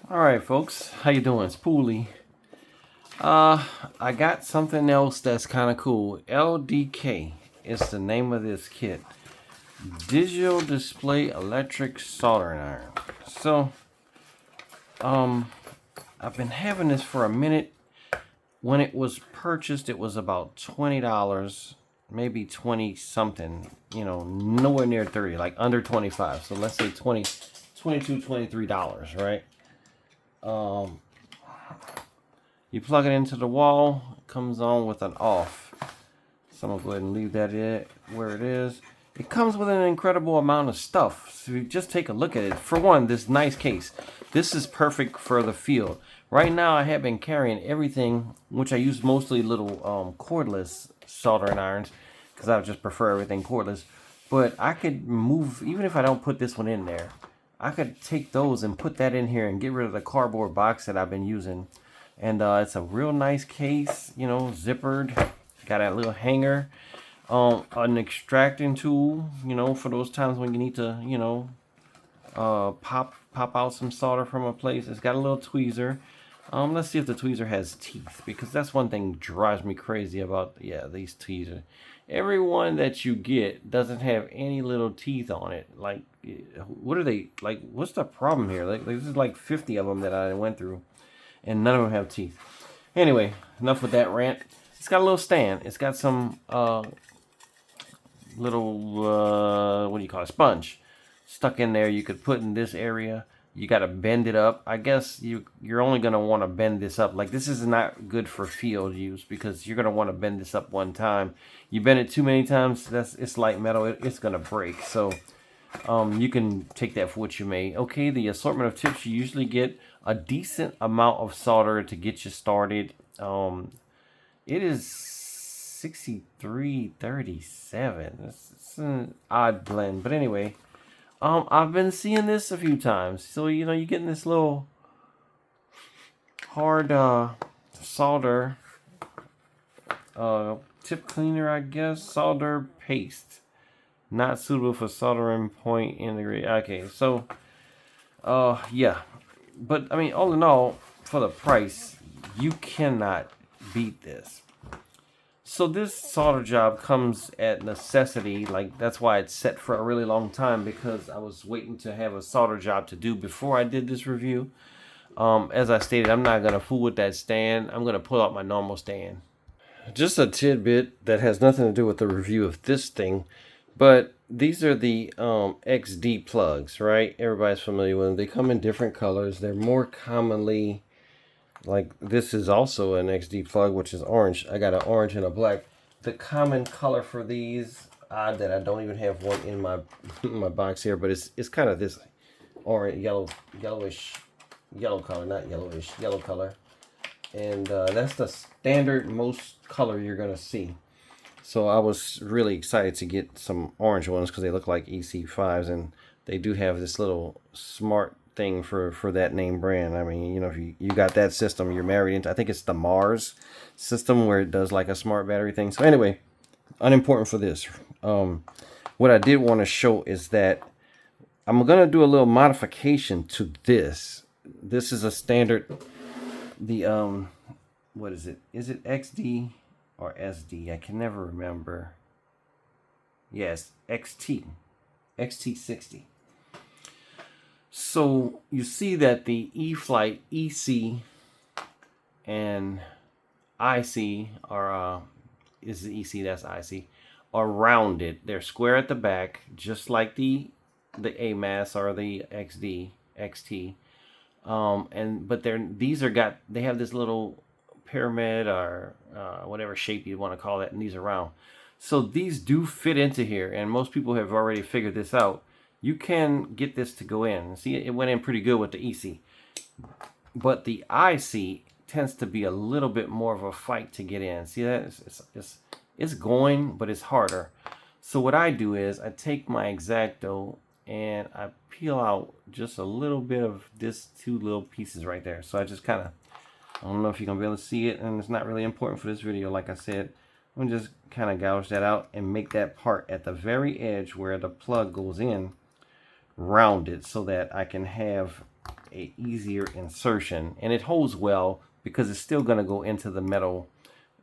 All right, folks, how you doing? It's Pooley. I got something else that's kind of cool. LDK is the name of this kit. Digital Display Electric Soldering Iron. So, I've been having this for a minute. When it was purchased, it was about $20, maybe 20 something. You know, nowhere near 30, like under 25. So let's say 20, 22, $23, right? You plug it into the wall, it comes on with an off. So I'm gonna go ahead and leave that where it is. It comes with an incredible amount of stuff. So if you just take a look at it. For one, this nice case. This is perfect for the field. Right now I have been carrying everything, which I use mostly little cordless soldering irons, because I just prefer everything cordless. But I could move, even if I don't put this one in there, I could take those and put that in here and get rid of the cardboard box that I've been using. And it's a real nice case, you know, zippered. Got a little hanger. An extracting tool, you know, for those times when you need to, you know, pop out some solder from a place. It's got a little tweezer. Let's see if the tweezer has teeth, because that's one thing that drives me crazy about, yeah, these tweezers. Every one that you get doesn't have any little teeth on it. Like, what are they, like, what's the problem here? Like this is like 50 of them that I went through, and none of them have teeth. Anyway, enough with that rant. It's got a little stand. It's got some little what do you call it, sponge stuck in there. You could put in this area. You got to bend it up. I guess you're only going to want to bend this up. Like, this is not good for field use, because you're going to want to bend this up one time. You bend it too many times, it's light metal. It's going to break. So you can take that for what you may. Okay, the assortment of tips. You usually get a decent amount of solder to get you started. It is 6337. It's an odd blend, but anyway, I've been seeing this a few times. So, you know, you're getting this little hard solder tip cleaner, I guess. Solder paste, not suitable for soldering point integrate. Okay, so yeah, but I mean, all in all, for the price, you cannot beat this. So this solder job comes at necessity. Like, that's why it's set for a really long time, because I was waiting to have a solder job to do before I did this review. As I stated, I'm not gonna fool with that stand. I'm gonna pull out my normal stand. Just a tidbit that has nothing to do with the review of this thing, but these are the XD plugs, right? Everybody's familiar with them. They come in different colors. They're more commonly, like, this is also an XD plug, which is orange. I got an orange and a black. The common color for these, odd that I don't even have one in my my box here, but it's kind of this orange, yellowish, yellow color, not yellowish, yellow color. And that's the standard most color you're gonna see. So I was really excited to get some orange ones, because they look like EC5s, and they do have this little smart thing for that name brand. I mean, you know, if you got that system, you're married into, I think it's the Mars system, where it does like a smart battery thing. So anyway, unimportant for this. What I did want to show is that I'm gonna do a little modification to this. This is a standard, the what is it? Is it XD or SD? I can never remember. Yes, XT60. So you see that the E-Flight, EC, and IC are is the EC, that's IC, are rounded. They're square at the back, just like the AMAS or the XD, XT. But they have this little pyramid, or whatever shape you want to call it, and these are round. So these do fit into here, and most people have already figured this out. You can get this to go in. See, it went in pretty good with the EC. But the IC tends to be a little bit more of a fight to get in. See that? It's going, but it's harder. So what I do is I take my X-Acto and I peel out just a little bit of this two little pieces right there. So I just kind of, I don't know if you're going to be able to see it, and it's not really important for this video, like I said. I'm just kind of gouge that out and make that part at the very edge where the plug goes in rounded, so that I can have a easier insertion, and it holds well because it's still going to go into the metal,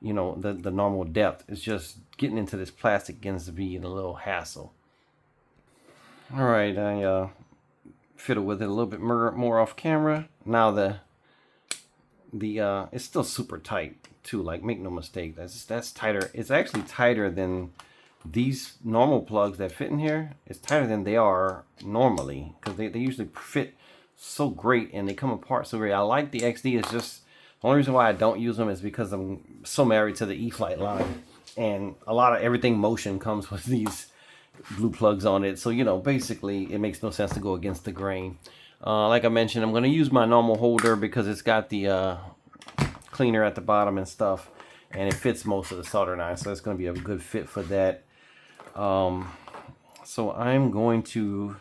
you know, the normal depth. It's just getting into this plastic gets to be a little hassle. All right, I fiddle with it a little bit more off camera. Now the it's still super tight too. Like, make no mistake, that's tighter. It's actually tighter than these normal plugs that fit in here. It's tighter than they are normally because they usually fit so great and they come apart so great. I like the XD. It's just the only reason why I don't use them is because I'm so married to the E-Flite line, and a lot of everything Motion comes with these blue plugs on it. So, you know, basically it makes no sense to go against the grain. Like I mentioned, I'm going to use my normal holder because it's got the cleaner at the bottom and stuff, and it fits most of the soldering iron, so it's going to be a good fit for that. So I'm going to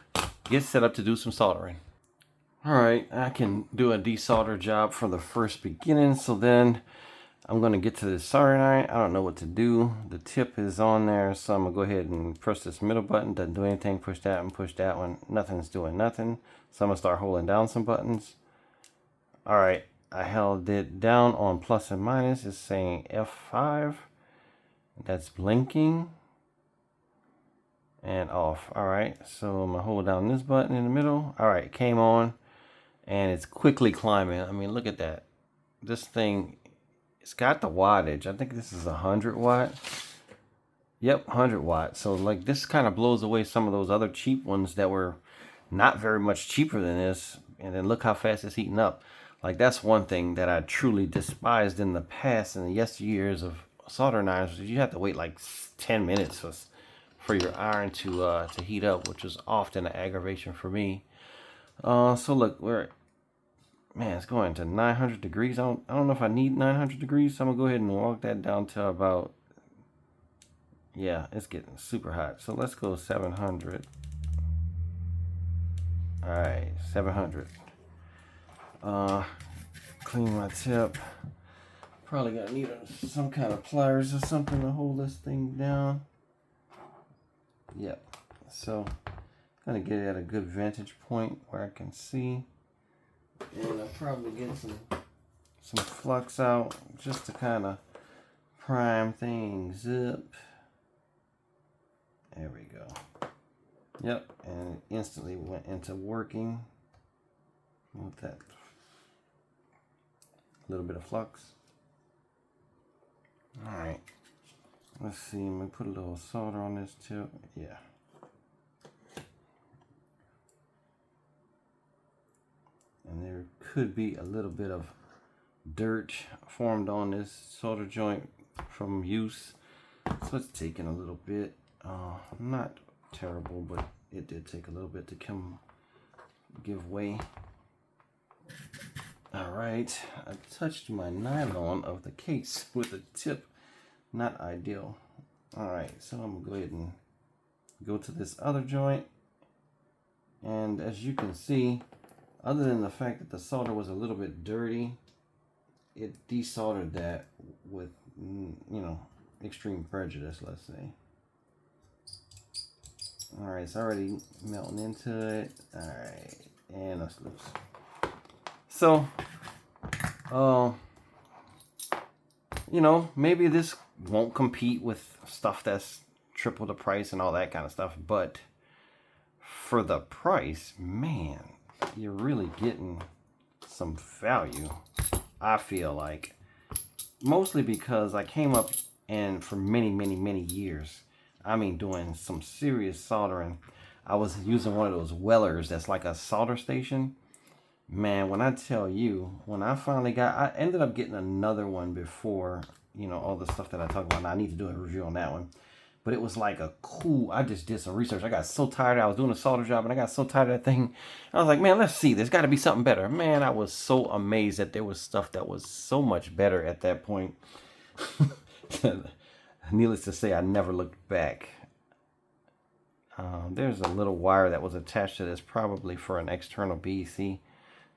get set up to do some soldering. Alright, I can do a desolder job from the first beginning, so then I'm going to get to the soldering iron. I don't know what to do. The tip is on there, so I'm going to go ahead and press this middle button. Doesn't do anything. Push that and push that one. Nothing's doing nothing. So I'm going to start holding down some buttons. Alright, I held it down on plus and minus. It's saying F5. That's blinking. And off. Alright, so I'm going to hold down this button in the middle. Alright, it came on. And it's quickly climbing. I mean, look at that. This thing, it's got the wattage. I think this is 100 watt. Yep, 100 watt. So like, this kind of blows away some of those other cheap ones that were not very much cheaper than this. And then look how fast it's heating up. Like, that's one thing that I truly despised in the past, in the yesteryears of soldering irons. You have to wait like 10 minutes for your iron to heat up, which was often an aggravation for me. So look, man, it's going to 900 degrees. I don't know if I need 900 degrees, so I'm gonna go ahead and walk that down to about, yeah, it's getting super hot. So let's go 700. All right, 700. Clean my tip. Probably gonna need some kind of pliers or something to hold this thing down. Yep. So gonna get it at a good vantage point where I can see, and I'll probably get some flux out just to kind of prime things up. There we go. Yep, and it instantly went into working with that little bit of flux. All right, let's see. I'm gonna put a little solder on this tip. Yeah. And there could be a little bit of dirt formed on this solder joint from use, so it's taking a little bit. Not terrible, but it did take a little bit to give way. All right, I touched my nylon of the case with the tip. Not ideal. All right, so I'm gonna go ahead and go to this other joint, and as you can see, other than the fact that the solder was a little bit dirty, it desoldered that with, you know, extreme prejudice, let's say. All right, it's already melting into it. All right, and that's loose. So, you know, maybe this won't compete with stuff that's triple the price and all that kind of stuff, but for the price, man, you're really getting some value, I feel like. Mostly because I came up, and for many years, I mean, doing some serious soldering, I was using one of those Wellers that's like a solder station. Man, when I tell you, when I finally I ended up getting another one before, you know, all the stuff that I talked about. Now I need to do a review on that one. But it was like a cool, I just did some research. I got so tired. I was doing a solder job and I got so tired of that thing. I was like, man, let's see. There's got to be something better. Man, I was so amazed that there was stuff that was so much better at that point. Needless to say, I never looked back. There's a little wire that was attached to this, probably for an external BEC.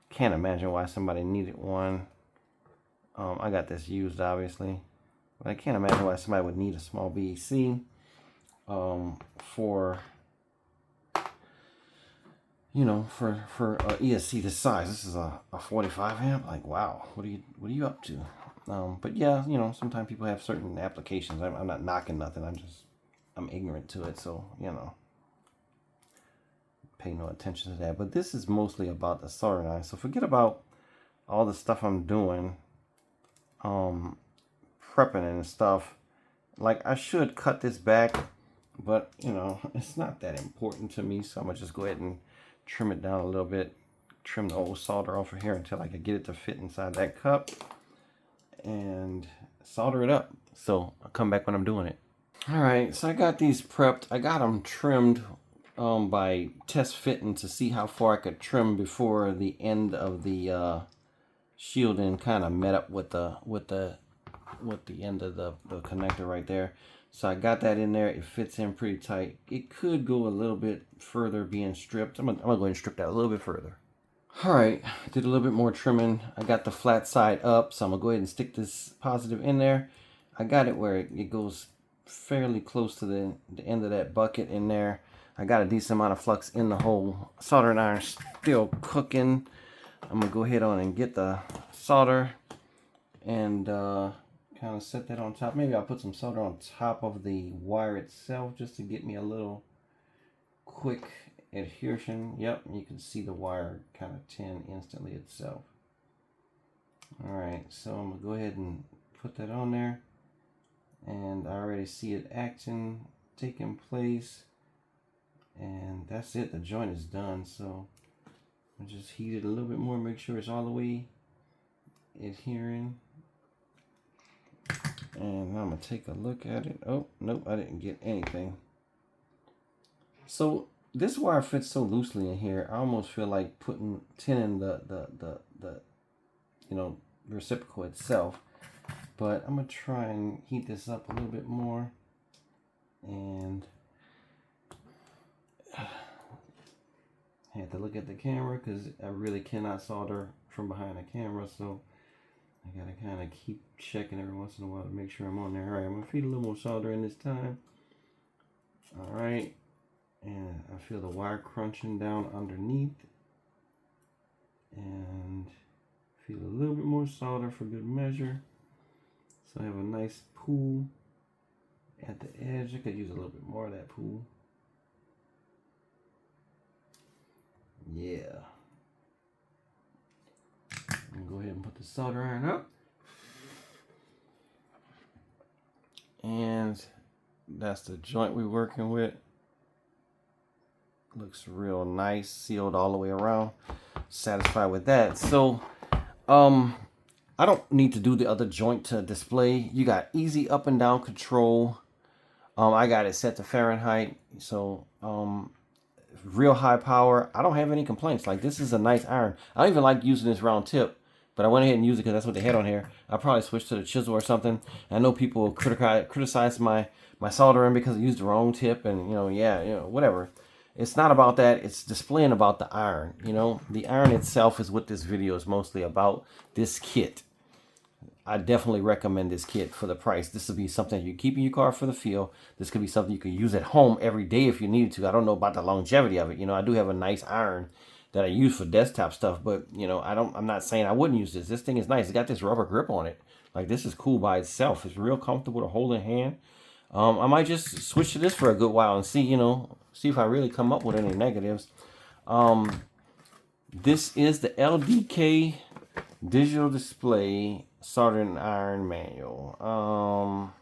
Can't imagine why somebody needed one. I got this used, obviously. But I can't imagine why somebody would need a small BEC. For, you know, for ESC this size. This is a 45 amp. Like, wow, what are you up to? But yeah, you know, sometimes people have certain applications. I'm not knocking nothing. I'm ignorant to it, so you know, pay no attention to that. But this is mostly about the soldering iron. So forget about all the stuff I'm doing, prepping and stuff. Like, I should cut this back, but you know, it's not that important to me. So I'm gonna just go ahead and trim it down a little bit, trim the old solder off of here until I can get it to fit inside that cup and solder it up. So I'll come back when I'm doing it. All right, so I got these prepped. I got them trimmed by test fitting to see how far I could trim before the end of the shielding kind of met up with the end of the connector right there. So I got that in there. It fits in pretty tight. It could go a little bit further being stripped. I'm gonna go ahead and strip that a little bit further. All right, did a little bit more trimming. I got the flat side up, so I'm gonna go ahead and stick this positive in there. I got it where it goes fairly close to the end of that bucket in there. I got a decent amount of flux in the hole. Soldering iron still cooking. I'm gonna go ahead on and get the solder and kind of set that on top. Maybe I'll put some solder on top of the wire itself just to get me a little quick adhesion. Yep, you can see the wire kind of tin instantly itself. All right, so I'm gonna go ahead and put that on there, and I already see it taking place, and that's it. The joint is done. So I'll just heat it a little bit more, make sure it's all the way adhering. And I'm gonna take a look at it. Oh, nope, I didn't get anything. So this wire fits so loosely in here, I almost feel like putting tinning the you know, reciprocal itself. But I'm gonna try and heat this up a little bit more. And I had to look at the camera because I really cannot solder from behind the camera, so I gotta kind of keep checking every once in a while to make sure I'm on there. All right, I'm gonna feed a little more solder in this time. All right, and I feel the wire crunching down underneath, and feel a little bit more solder for good measure. So I have a nice pool at the edge. I could use a little bit more of that pool. Yeah. I'm gonna go ahead and put the solder iron up. And that's the joint we're working with. Looks real nice, sealed all the way around. Satisfied with that. So, I don't need to do the other joint to display. You got easy up and down control. I got it set to Fahrenheit. So, real high power. I don't have any complaints. Like, this is a nice iron. I don't even like using this round tip, but I went ahead and used it because that's what they had on here. I'll probably switch to the chisel or something. I know people will criticize my soldering because I used the wrong tip, and whatever. It's not about that. It's displaying about the iron. You know, the iron itself is what this video is mostly about. This kit, I definitely recommend this kit for the price. This will be something you keep in your car for the feel. This could be something you can use at home every day if you needed to. I don't know about the longevity of it. You know, I do have a nice iron that I use for desktop stuff, but you know, I'm not saying I wouldn't use this. This thing is nice. It's got this rubber grip on it. Like, this is cool by itself. It's real comfortable to hold in hand. I might just switch to this for a good while and see if I really come up with any negatives. This is the LDK Digital Display Soldering Iron Manual.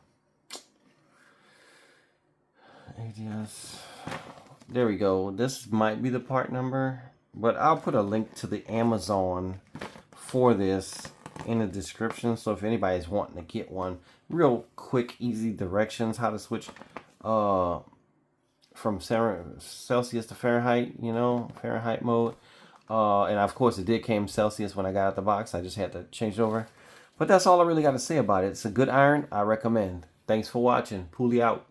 ADS. There we go. This might be the part number, but I'll put a link to the Amazon for this in the description. So if anybody's wanting to get one, real quick, easy directions how to switch from Celsius to Fahrenheit, Fahrenheit mode. And of course it did came Celsius when I got out the box. I just had to change it over. But that's all I really got to say about it. It's a good iron. I recommend. Thanks for watching. Poolie out.